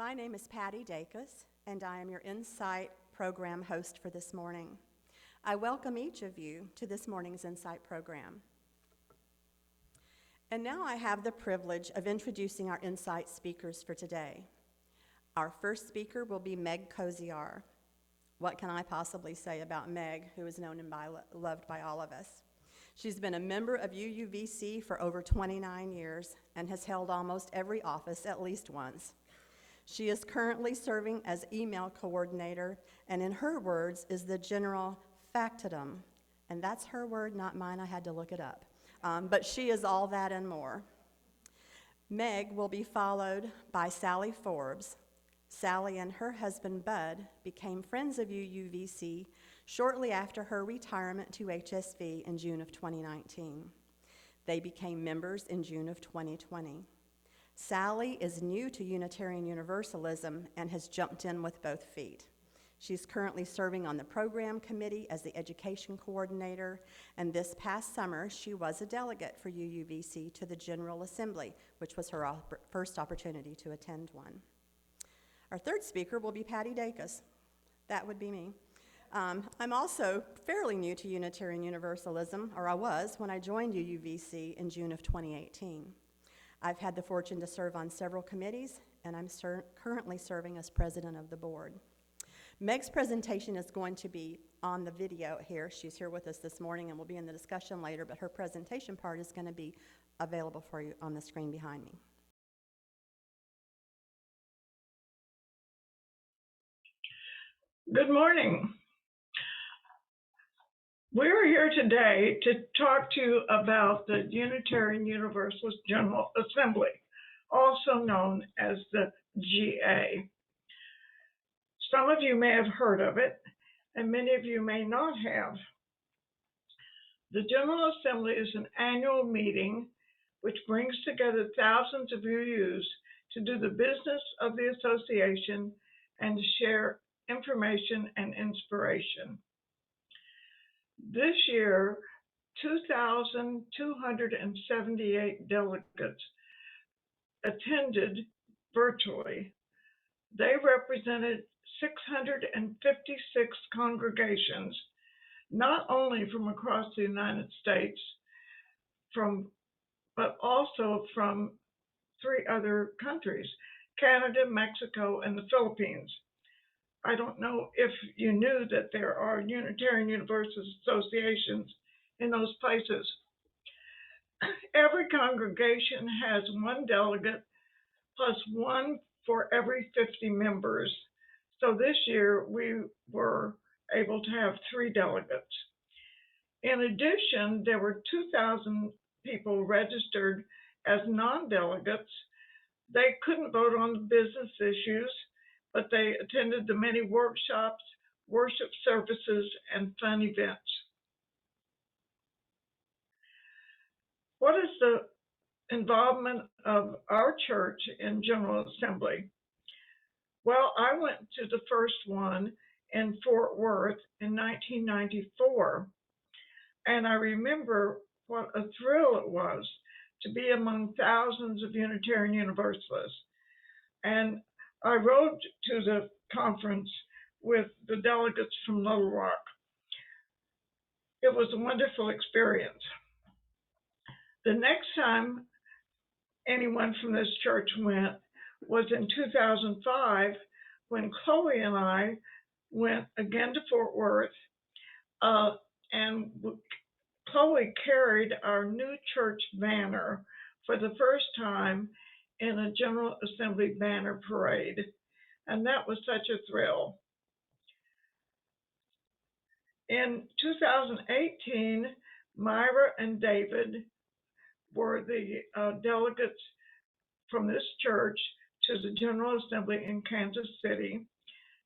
My name is Patty Dacus, and I am your Insight program host for this morning. I welcome each of you to this morning's Insight program. And now I have the privilege of introducing our Insight speakers for today. Our first speaker will be Meg Koziar. What can I possibly say about Meg, who is known and loved by all of us? She's been a member of UUVC for over 29 years and has held almost every office at least once. She is currently serving as email coordinator, and in her words, is the general factotum. And that's her word, not mine. I had to look it up. But she is all that and more. Meg will be followed by Sally Forbes. Sally and her husband, Bud, became friends of UUVC shortly after her retirement to HSV in June of 2019. They became members in June of 2020. Sally is new to Unitarian Universalism and has jumped in with both feet. She's currently serving on the program committee as the education coordinator, and this past summer she was a delegate for UUVC to the General Assembly, which was her first opportunity to attend one. Our third speaker will be Patty Dacus. That would be me. I'm also fairly new to Unitarian Universalism, or I was when I joined UUVC in June of 2018. I've had the fortune to serve on several committees, and I'm currently serving as president of the board. Meg's presentation is going to be on the video here. She's here with us this morning and will be in the discussion later, but her presentation part is going to be available for you on the screen behind me. Good morning. We're here today to talk to you about the Unitarian Universalist General Assembly, also known as the GA. Some of you may have heard of it, and many of you may not have. The General Assembly is an annual meeting which brings together thousands of UUs to do the business of the association and to share information and inspiration. This year, 2,278 delegates attended virtually. They represented 656 congregations, not only from across the United States, but also from 3 other countries, Canada, Mexico, and the Philippines. I don't know if you knew that there are Unitarian Universalist associations in those places. Every congregation has 1 delegate plus 1 for every 50 members. So this year we were able to have 3 delegates. In addition, there were 2,000 people registered as non-delegates. They couldn't vote on the business issues, but they attended the many workshops, worship services, and fun events. What is the involvement of our church in General Assembly? Well, I went to the first one in Fort Worth in 1994, and I remember what a thrill it was to be among thousands of Unitarian Universalists. And I rode to the conference with the delegates from Little Rock. It was a wonderful experience. The next time anyone from this church went was in 2005 when Chloe and I went again to Fort Worth, and Chloe carried our new church banner for the first time in a General Assembly banner parade, and that was such a thrill. In 2018, Myra and David were the delegates from this church to the General Assembly in Kansas City,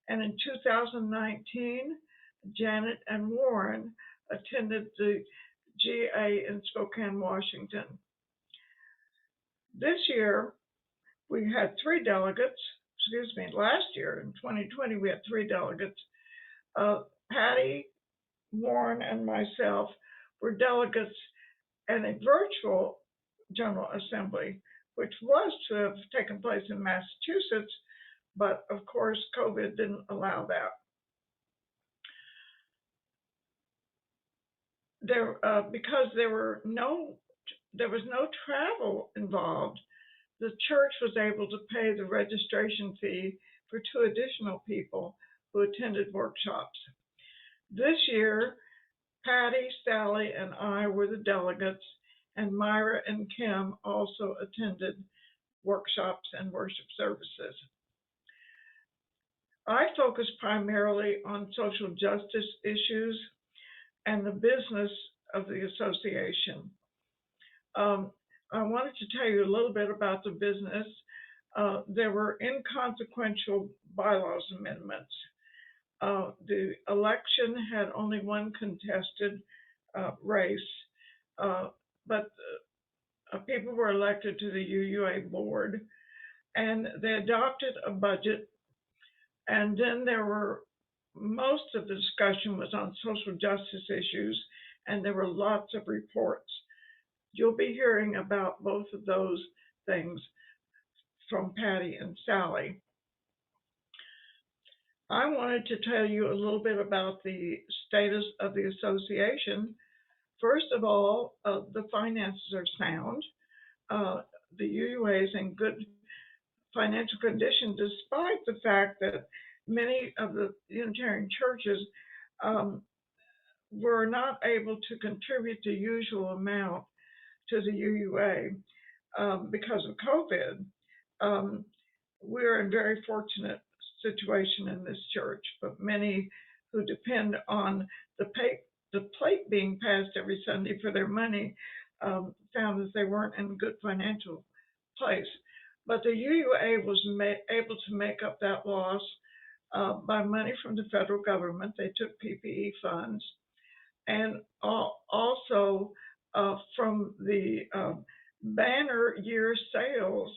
and in 2019, Janet and Warren attended the GA in Spokane, Washington. This year, we had 3 delegates. Last year in 2020, we had 3 delegates. Patty, Warren, and myself were delegates at a virtual General Assembly, which was to have taken place in Massachusetts, but of course, COVID didn't allow that. Because there was no travel involved, the church was able to pay the registration fee for 2 additional people who attended workshops. This year, Patty, Sally, and I were the delegates, and Myra and Kim also attended workshops and worship services. I focus primarily on social justice issues and the business of the association. I wanted to tell you a little bit about the business. There were inconsequential bylaws amendments. The election had only one contested race, but people were elected to the UUA board, and they adopted a budget. And then most of the discussion was on social justice issues, and there were lots of reports. You'll be hearing about both of those things from Patty and Sally. I wanted to tell you a little bit about the status of the association. First of all, the finances are sound. The UUA is in good financial condition, despite the fact that many of the Unitarian churches were not able to contribute the usual amount to the UUA because of COVID. We're in a very fortunate situation in this church, but many who depend on the plate being passed every Sunday for their money found that they weren't in a good financial place. But the UUA was able to make up that loss by money from the federal government. They took PPE funds, and also from the banner year sales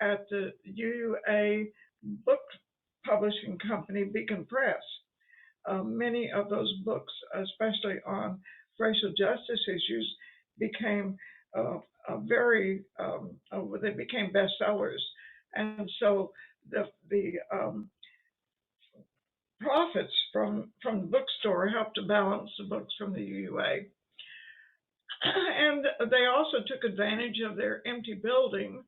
at the UUA book publishing company, Beacon Press. Many of those books, especially on racial justice issues, became they became bestsellers, and so the profits from the bookstore helped to balance the books from the UUA. And they also took advantage of their empty building,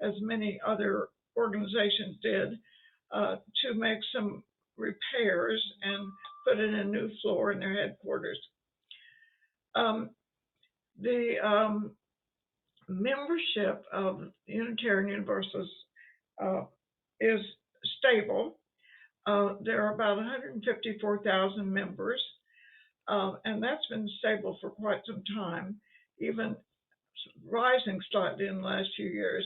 as many other organizations did, to make some repairs and put in a new floor in their headquarters. The membership of Unitarian Universalists is stable. There are about 154,000 members, and that's been stable for quite some time, even rising slightly in the last few years.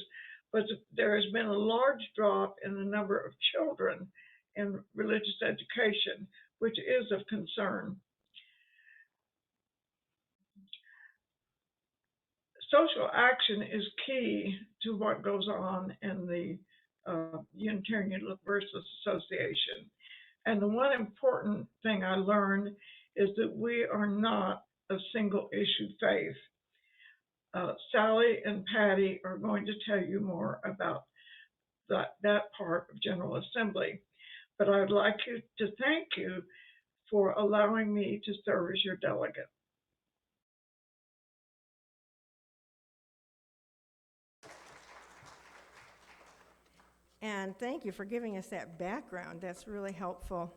But there has been a large drop in the number of children in religious education, which is of concern. Social action is key to what goes on in the Unitarian Universalist Association. And the one important thing I learned is that we are not a single issue faith. Sally and Patty are going to tell you more about that part of General Assembly. But I'd like to thank you for allowing me to serve as your delegate. And thank you for giving us that background. That's really helpful.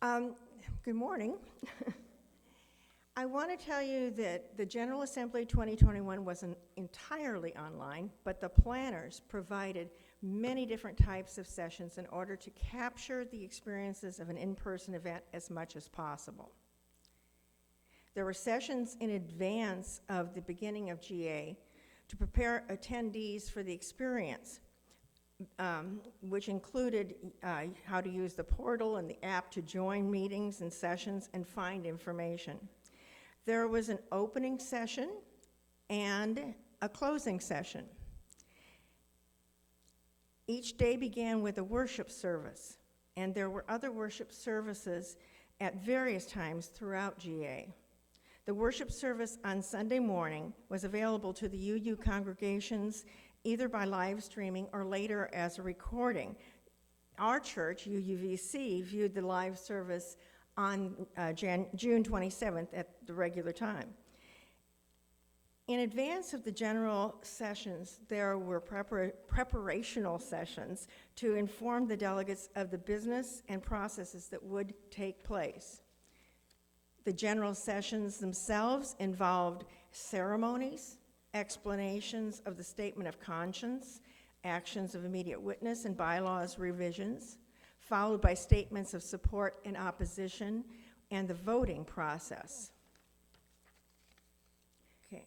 Good morning. I want to tell you that the General Assembly 2021 wasn't entirely online, but the planners provided many different types of sessions in order to capture the experiences of an in-person event as much as possible. There were sessions in advance of the beginning of GA to prepare attendees for the experience, which included how to use the portal and the app to join meetings and sessions and find information. There was an opening session and a closing session. Each day began with a worship service, and there were other worship services at various times throughout GA. The worship service on Sunday morning was available to the UU congregations either by live streaming or later as a recording. Our church, UUVC, viewed the live service on June 27th at the regular time. In advance of the general sessions, there were preparational sessions to inform the delegates of the business and processes that would take place. The general sessions themselves involved ceremonies, explanations of the statement of conscience, actions of immediate witness, and bylaws revisions, followed by statements of support and opposition, and the voting process. Okay.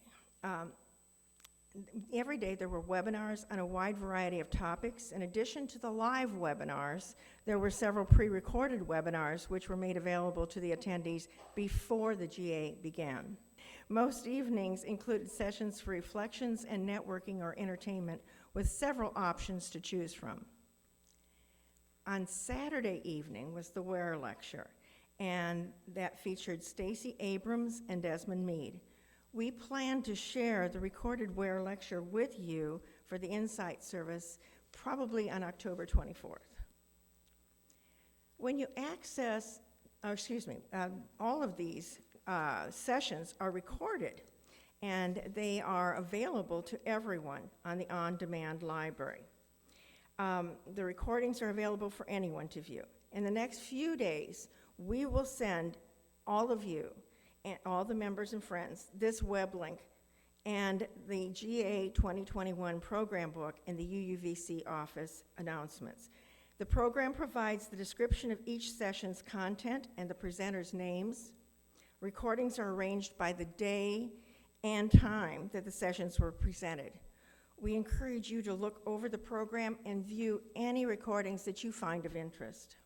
Every day there were webinars on a wide variety of topics. In addition to the live webinars, there were several pre-recorded webinars which were made available to the attendees before the GA began. Most evenings included sessions for reflections and networking or entertainment with several options to choose from. On Saturday evening was the Ware Lecture, and that featured Stacey Abrams and Desmond Meade. We plan to share the recorded Ware Lecture with you for the Insight service probably on October 24th. When you access, all of these sessions are recorded, and they are available to everyone on the on-demand library. The recordings are available for anyone to view. In the next few days, we will send all of you and all the members and friends this web link and the GA 2021 program book in the UUVC office announcements. The program provides the description of each session's content and the presenters' names. Recordings are arranged by the day and time that the sessions were presented. We encourage you to look over the program and view any recordings that you find of interest.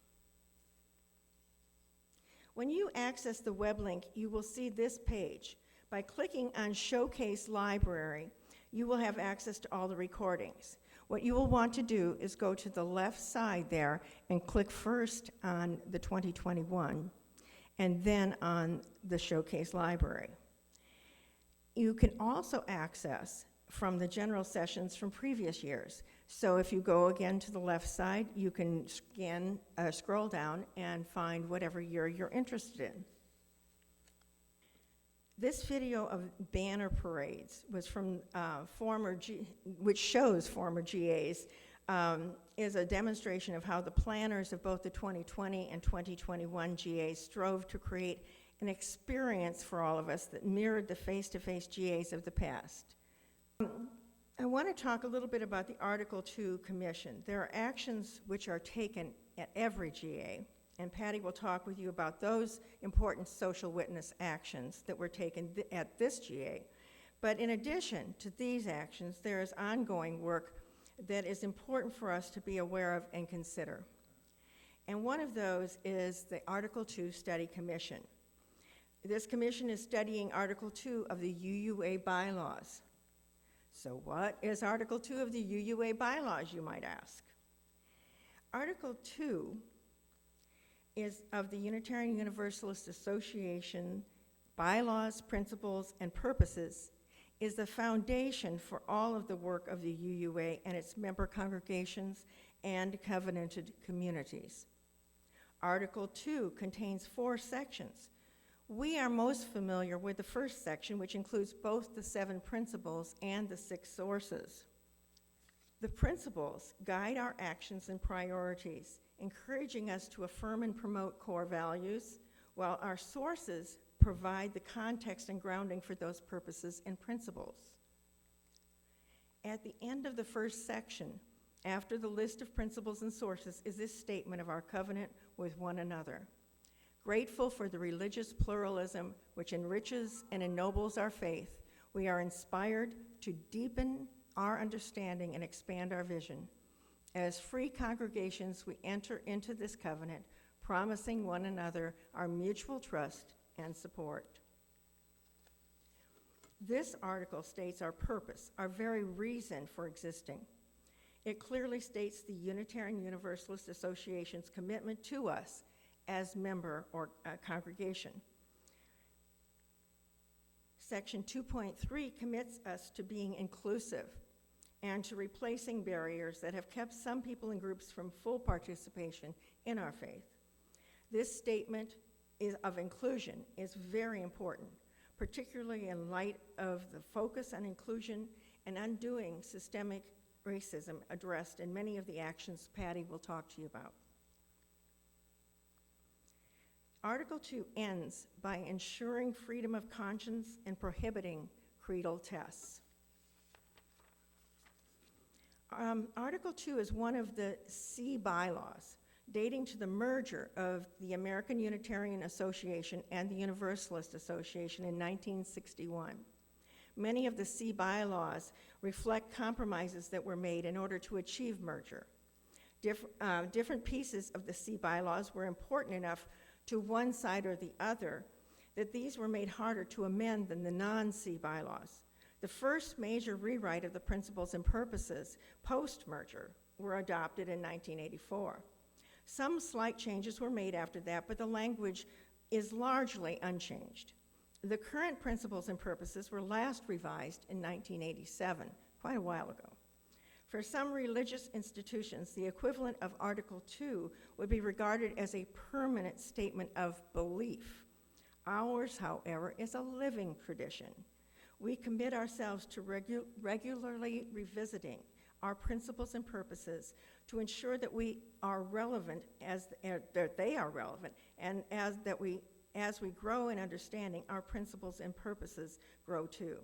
When you access the web link, you will see this page. By clicking on Showcase Library, you will have access to all the recordings. What you will want to do is go to the left side there and click first on the 2021 and then on the Showcase Library. You can also access from the general sessions from previous years. So if you go again to the left side, you can scroll down and find whatever year you're interested in. This video of banner parades was from which shows former GAs, is a demonstration of how the planners of both the 2020 and 2021 GAs strove to create an experience for all of us that mirrored the face-to-face GAs of the past. I want to talk a little bit about the Article 2 Commission. There are actions which are taken at every GA, and Patty will talk with you about those important social witness actions that were taken at this GA. But in addition to these actions, there is ongoing work that is important for us to be aware of and consider. And one of those is the Article 2 Study Commission. This commission is studying Article 2 of the UUA bylaws. So what is Article 2 of the UUA bylaws, you might ask? Article 2 is of the Unitarian Universalist Association bylaws, principles, and purposes, is the foundation for all of the work of the UUA and its member congregations and covenanted communities. Article 2 contains 4 sections. We are most familiar with the first section, which includes both the 7 principles and the 6 sources. The principles guide our actions and priorities, encouraging us to affirm and promote core values, while our sources provide the context and grounding for those purposes and principles. At the end of the first section, after the list of principles and sources, is this statement of our covenant with one another. Grateful for the religious pluralism which enriches and ennobles our faith, we are inspired to deepen our understanding and expand our vision. As free congregations, we enter into this covenant, promising one another our mutual trust and support. This article states our purpose, our very reason for existing. It clearly states the Unitarian Universalist Association's commitment to us as member or congregation. Section 2.3 commits us to being inclusive. and to replacing barriers that have kept some people and groups from full participation in our faith. This statement of inclusion is very important, particularly in light of the focus on inclusion and undoing systemic racism addressed in many of the actions Patty will talk to you about. Article 2 ends by ensuring freedom of conscience and prohibiting creedal tests. Article 2 is one of the C bylaws dating to the merger of the American Unitarian Association and the Universalist Association in 1961. Many of the C bylaws reflect compromises that were made in order to achieve merger. Different pieces of the C bylaws were important enough to one side or the other that these were made harder to amend than the non-C bylaws. The first major rewrite of the principles and purposes post-merger were adopted in 1984. Some slight changes were made after that, but the language is largely unchanged. The current principles and purposes were last revised in 1987, quite a while ago. For some religious institutions, the equivalent of Article 2 would be regarded as a permanent statement of belief. Ours, however, is a living tradition. We commit ourselves to regularly revisiting our principles and purposes to ensure that we are relevant, that they are relevant, and as we grow in understanding, our principles and purposes grow too.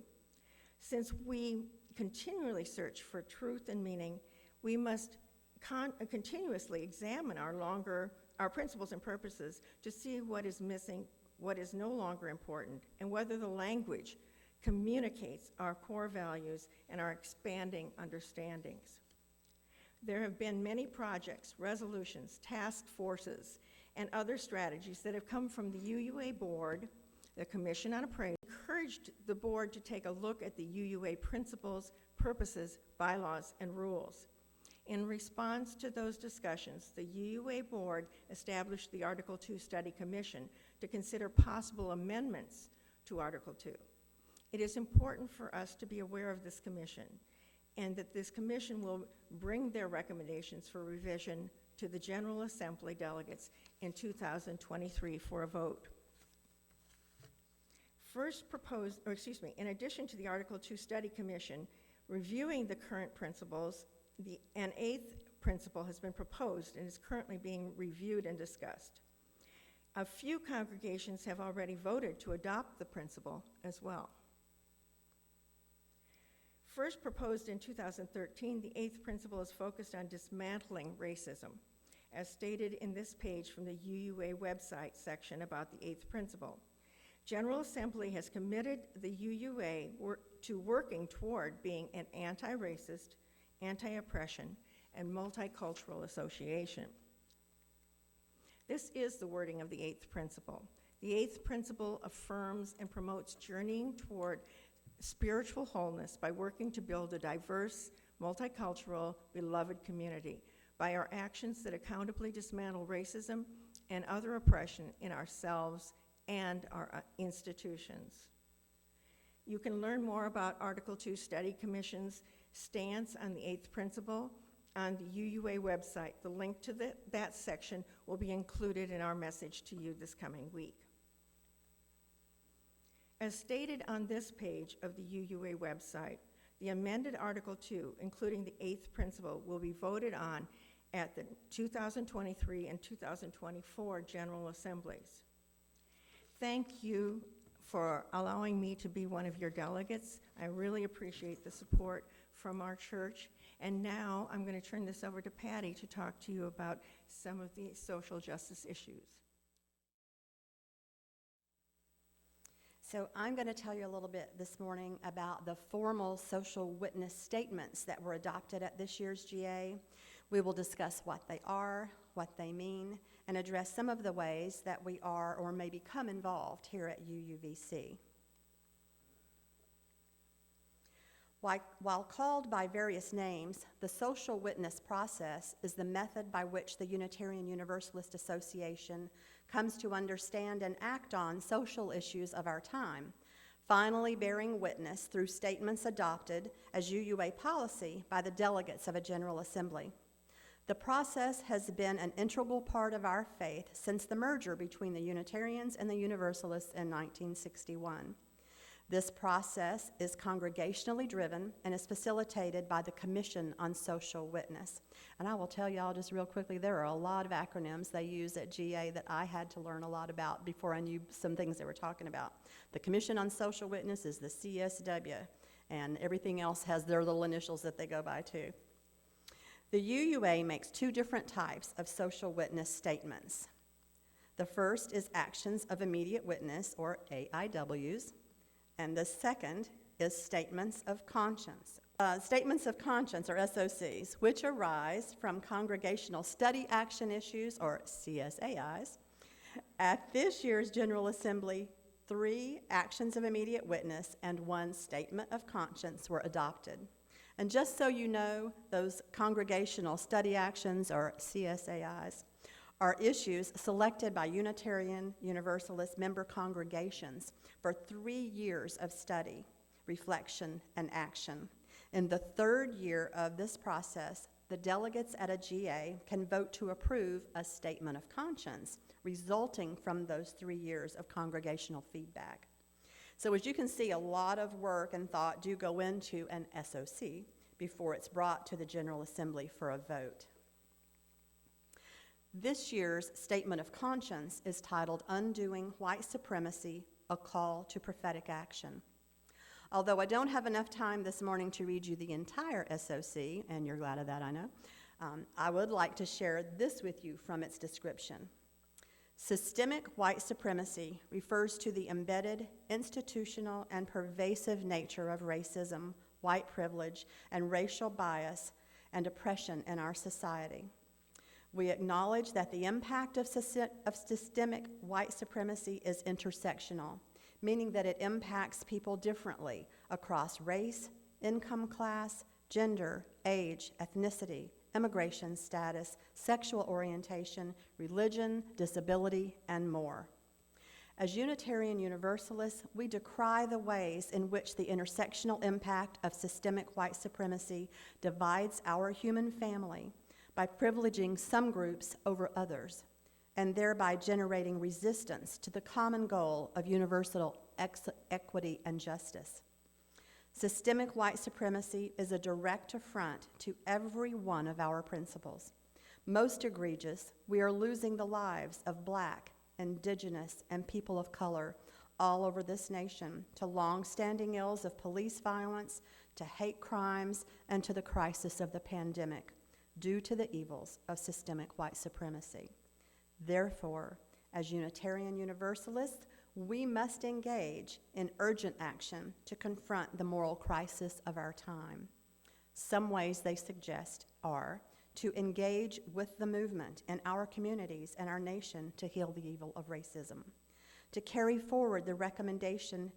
Since we continually search for truth and meaning, we must continuously examine our principles and purposes to see what is missing, what is no longer important, and whether the language communicates our core values and our expanding understandings. There have been many projects, resolutions, task forces, and other strategies that have come from the UUA board, the Commission on Appraisal, encouraged the board to take a look at the UUA principles, purposes, bylaws, and rules. In response to those discussions, the UUA board established the Article 2 Study Commission to consider possible amendments to Article 2. It is important for us to be aware of this commission and that this commission will bring their recommendations for revision to the General Assembly delegates in 2023 for a vote. In addition to the Article 2 Study Commission reviewing the current principles, an eighth principle has been proposed and is currently being reviewed and discussed. A few congregations have already voted to adopt the principle as well. First proposed in 2013, the eighth principle is focused on dismantling racism, as stated in this page from the UUA website section about the eighth principle. General Assembly has committed the UUA to working toward being an anti-racist, anti-oppression, and multicultural association. This is the wording of the eighth principle. The eighth principle affirms and promotes journeying toward spiritual wholeness by working to build a diverse, multicultural, beloved community by our actions that accountably dismantle racism and other oppression in ourselves and our institutions. You can learn more about Article 2 Study Commission's stance on the eighth principle on the UUA website. The link to that section will be included in our message to you this coming week. As stated on this page of the UUA website, the amended Article 2, including the eighth principle, will be voted on at the 2023 and 2024 General Assemblies. Thank you for allowing me to be one of your delegates. I really appreciate the support from our church. And now I'm going to turn this over to Patty to talk to you about some of the social justice issues. So I'm going to tell you a little bit this morning about the formal social witness statements that were adopted at this year's GA. We will discuss what they are, what they mean, and address some of the ways that we are or may become involved here at UUVC. While called by various names, the social witness process is the method by which the Unitarian Universalist Association comes to understand and act on social issues of our time, finally bearing witness through statements adopted as UUA policy by the delegates of a General Assembly. The process has been an integral part of our faith since the merger between the Unitarians and the Universalists in 1961. This process is congregationally driven and is facilitated by the Commission on Social Witness. And I will tell y'all just real quickly, there are a lot of acronyms they use at GA that I had to learn a lot about before I knew some things they were talking about. The Commission on Social Witness is the CSW, and everything else has their little initials that they go by too. The UUA makes two different types of social witness statements. The first is actions of immediate witness, or AIWs, and the second is statements of conscience. Statements of conscience, or SOCs, which arise from congregational study action issues, or CSAIs. At this year's General Assembly, 3 actions of immediate witness and 1 statement of conscience were adopted. And just so you know, those congregational study actions, or CSAIs, are issues selected by Unitarian Universalist member congregations for 3 years of study, reflection, and action. In the 3rd year of this process, the delegates at a GA can vote to approve a statement of conscience resulting from those 3 years of congregational feedback. So as you can see, a lot of work and thought do go into an SOC before it's brought to the General Assembly for a vote. This year's Statement of Conscience is titled Undoing White Supremacy, A Call to Prophetic Action. Although I don't have enough time this morning to read you the entire SOC, and you're glad of that, I know, I would like to share this with you from its description. Systemic white supremacy refers to the embedded, institutional, and pervasive nature of racism, white privilege, and racial bias and oppression in our society. We acknowledge that the impact of systemic white supremacy is intersectional, meaning that it impacts people differently across race, income class, gender, age, ethnicity, immigration status, sexual orientation, religion, disability, and more. As Unitarian Universalists, we decry the ways in which the intersectional impact of systemic white supremacy divides our human family by privileging some groups over others, and thereby generating resistance to the common goal of universal equity and justice. Systemic white supremacy is a direct affront to every one of our principles. Most egregious, we are losing the lives of Black, Indigenous, and people of color all over this nation to long-standing ills of police violence, to hate crimes, and to the crisis of the pandemic, due to the evils of systemic white supremacy. Therefore, as Unitarian Universalists, we must engage in urgent action to confront the moral crisis of our time. Some ways they suggest are to engage with the movement in our communities and our nation to heal the evil of racism, to carry forward the recommended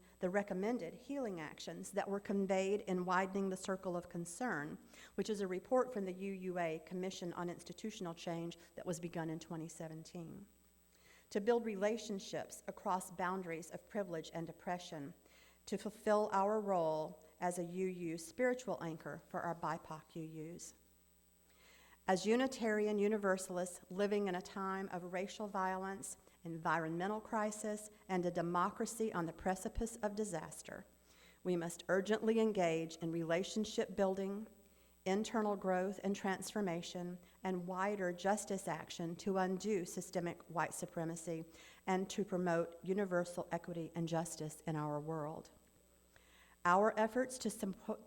healing actions that were conveyed in Widening the Circle of Concern, which is a report from the UUA Commission on Institutional Change that was begun in 2017. To build relationships across boundaries of privilege and oppression, to fulfill our role as a UU spiritual anchor for our BIPOC UUs. As Unitarian Universalists living in a time of racial violence, environmental crisis, and a democracy on the precipice of disaster, we must urgently engage in relationship building, internal growth and transformation, and wider justice action to undo systemic white supremacy and to promote universal equity and justice in our world. Our efforts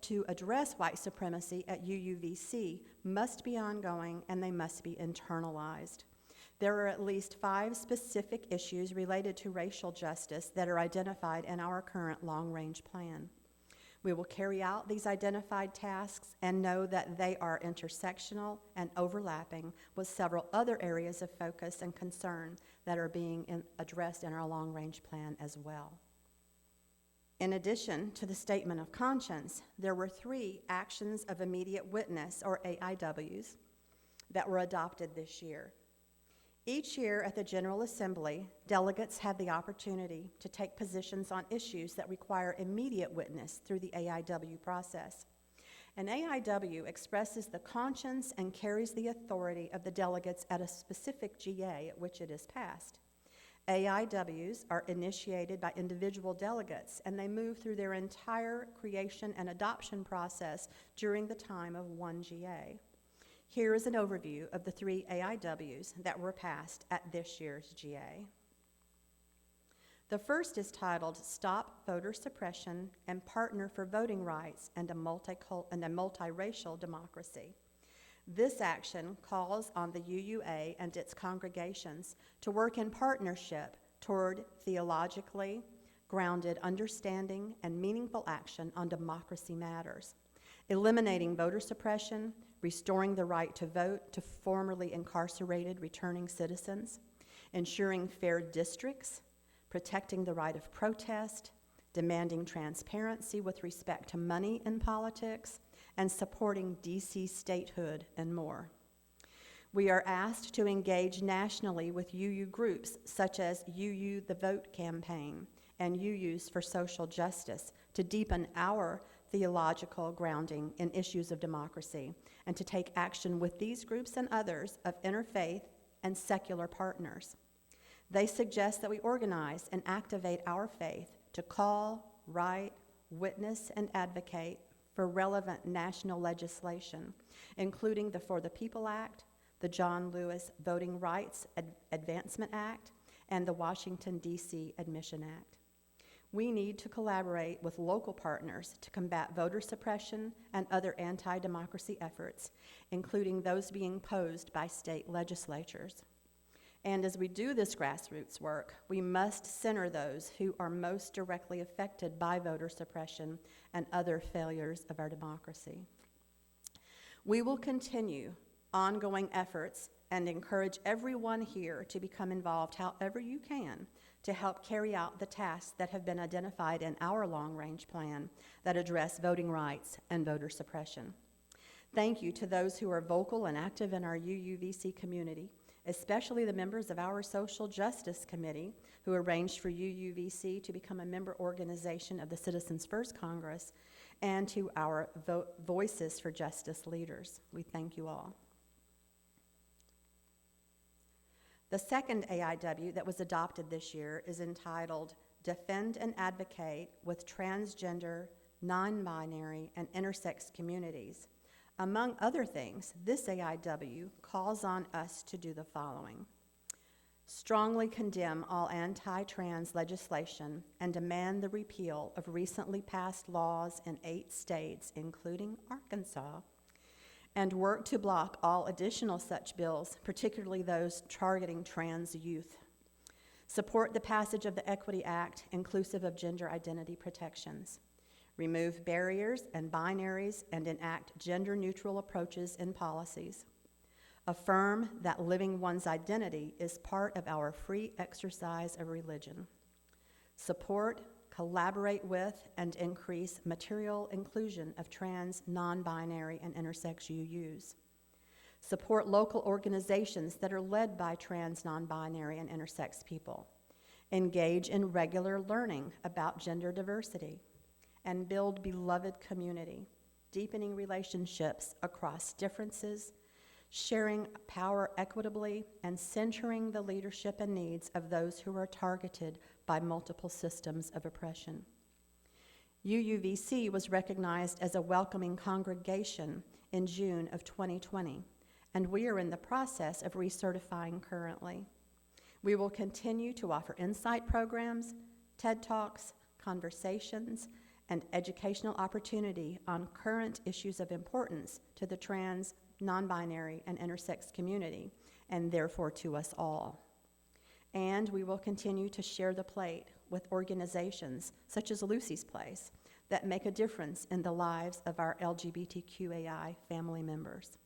to address white supremacy at UUVC must be ongoing and they must be internalized. There are at least 5 specific issues related to racial justice that are identified in our current long-range plan. We will carry out these identified tasks and know that they are intersectional and overlapping with several other areas of focus and concern that are being addressed in our long-range plan as well. In addition to the Statement of Conscience, there were 3 Actions of Immediate Witness, or AIWs, that were adopted this year. Each year at the General Assembly, delegates have the opportunity to take positions on issues that require immediate witness through the AIW process. An AIW expresses the conscience and carries the authority of the delegates at a specific GA at which it is passed. AIWs are initiated by individual delegates, and they move through their entire creation and adoption process during the time of one GA. Here is an overview of the 3 AIWs that were passed at this year's GA. The first is titled Stop Voter Suppression and Partner for Voting Rights and a Multiracial Democracy. This action calls on the UUA and its congregations to work in partnership toward theologically grounded understanding and meaningful action on democracy matters, eliminating voter suppression, restoring the right to vote to formerly incarcerated returning citizens, ensuring fair districts, protecting the right of protest, demanding transparency with respect to money in politics, and supporting DC statehood and more. We are asked to engage nationally with UU groups such as UU The Vote Campaign and UUs for Social Justice to deepen our theological grounding in issues of democracy, and to take action with these groups and others of interfaith and secular partners. They suggest that we organize and activate our faith to call, write, witness, and advocate for relevant national legislation, including the For the People Act, the John Lewis Voting Rights Advancement Act, and the Washington, D.C. Admission Act. We need to collaborate with local partners to combat voter suppression and other anti-democracy efforts, including those being posed by state legislatures. And as we do this grassroots work, we must center those who are most directly affected by voter suppression and other failures of our democracy. We will continue ongoing efforts and encourage everyone here to become involved however you can to help carry out the tasks that have been identified in our long-range plan that address voting rights and voter suppression. Thank you to those who are vocal and active in our UUVC community, especially the members of our Social Justice Committee who arranged for UUVC to become a member organization of the Citizens First Congress, and to our Voices for Justice leaders. We thank you all. The second AIW that was adopted this year is entitled Defend and Advocate with Transgender, Non-Binary, and Intersex Communities. Among other things, this AIW calls on us to do the following: strongly condemn all anti-trans legislation and demand the repeal of recently passed laws in 8 states, including Arkansas, and work to block all additional such bills, particularly those targeting trans youth. Support the passage of the Equity Act, inclusive of gender identity protections. Remove barriers and binaries and enact gender-neutral approaches in policies. Affirm that living one's identity is part of our free exercise of religion. Support, collaborate with, and increase material inclusion of trans, non-binary, and intersex UUs. Support local organizations that are led by trans, non-binary, and intersex people. Engage in regular learning about gender diversity. And build beloved community, deepening relationships across differences, sharing power equitably, and centering the leadership and needs of those who are targeted by multiple systems of oppression. UUVC was recognized as a welcoming congregation in June of 2020, and we are in the process of recertifying currently. We will continue to offer insight programs, TED Talks, conversations, and educational opportunity on current issues of importance to the trans, non-binary, and intersex community, and therefore to us all. And we will continue to share the plate with organizations such as Lucy's Place that make a difference in the lives of our LGBTQAI family members.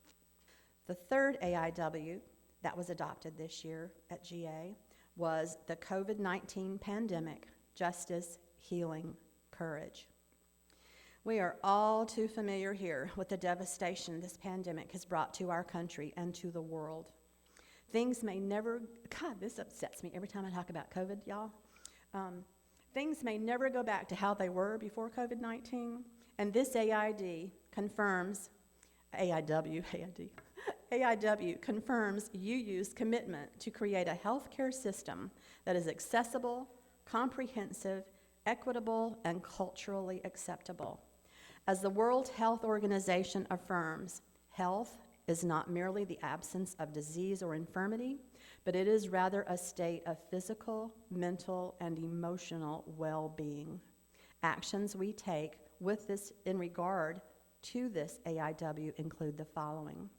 The third AIW that was adopted this year at GA was the COVID-19 Pandemic, Justice, Healing, Courage. We are all too familiar here with the devastation this pandemic has brought to our country and to the world. Things may never, God, this upsets me every time I talk about COVID, y'all. Things may never go back to how they were before COVID-19, and this AIW confirms UU's commitment to create a healthcare system that is accessible, comprehensive, equitable, and culturally acceptable. As the World Health Organization affirms, health is not merely the absence of disease or infirmity, but it is rather a state of physical, mental, and emotional well-being. Actions we take with this in regard to this AIW include the following.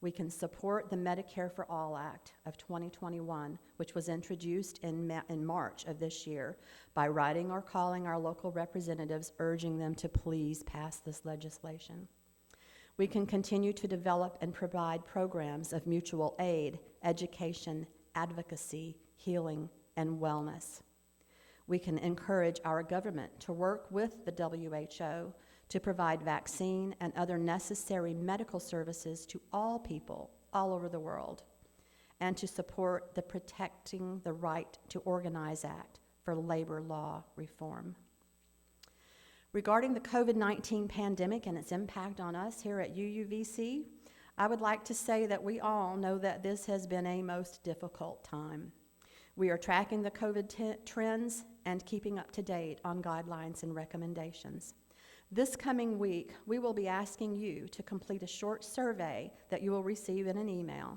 We can support the Medicare for All Act of 2021, which was introduced in March of this year, by writing or calling our local representatives, urging them to please pass this legislation. We can continue to develop and provide programs of mutual aid, education, advocacy, healing, and wellness. We can encourage our government to work with the WHO to provide vaccine and other necessary medical services to all people all over the world, and to support the Protecting the Right to Organize Act for labor law reform. Regarding the COVID-19 pandemic and its impact on us here at UUVC, I would like to say that we all know that this has been a most difficult time. We are tracking the COVID trends and keeping up to date on guidelines and recommendations. This coming week, we will be asking you to complete a short survey that you will receive in an email.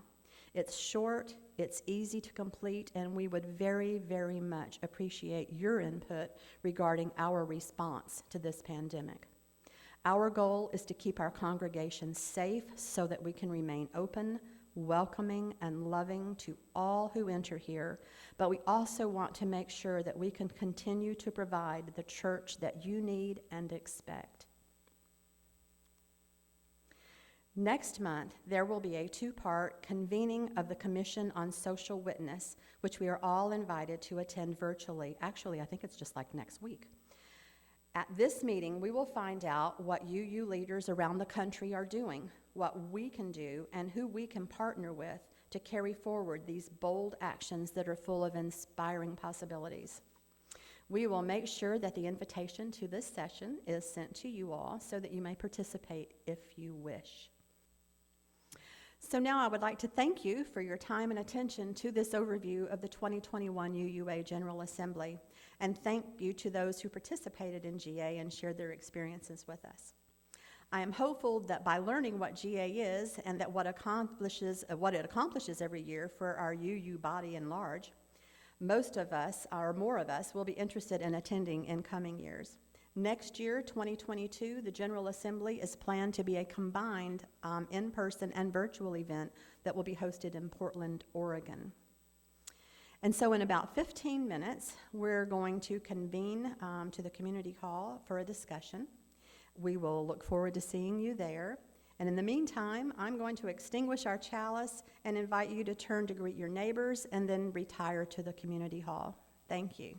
It's short, it's easy to complete, and we would very, very much appreciate your input regarding our response to this pandemic. Our goal is to keep our congregation safe so that we can remain open, welcoming, and loving to all who enter here, but we also want to make sure that we can continue to provide the church that you need and expect. Next month, there will be a two-part convening of the Commission on Social Witness, which we are all invited to attend virtually. Actually, I think it's just like next week. At this meeting, we will find out what UU leaders around the country are doing, what we can do, and who we can partner with to carry forward these bold actions that are full of inspiring possibilities. We will make sure that the invitation to this session is sent to you all so that you may participate if you wish. So now I would like to thank you for your time and attention to this overview of the 2021 UUA General Assembly, and thank you to those who participated in GA and shared their experiences with us. I am hopeful that by learning what GA is and that what it accomplishes every year for our UU body in large, most of us, or more of us, will be interested in attending in coming years. Next year, 2022, the General Assembly is planned to be a combined in-person and virtual event that will be hosted in Portland, Oregon. And so in about 15 minutes, we're going to convene to the community hall for a discussion. We will look forward to seeing you there. And in the meantime, I'm going to extinguish our chalice and invite you to turn to greet your neighbors and then retire to the community hall. Thank you.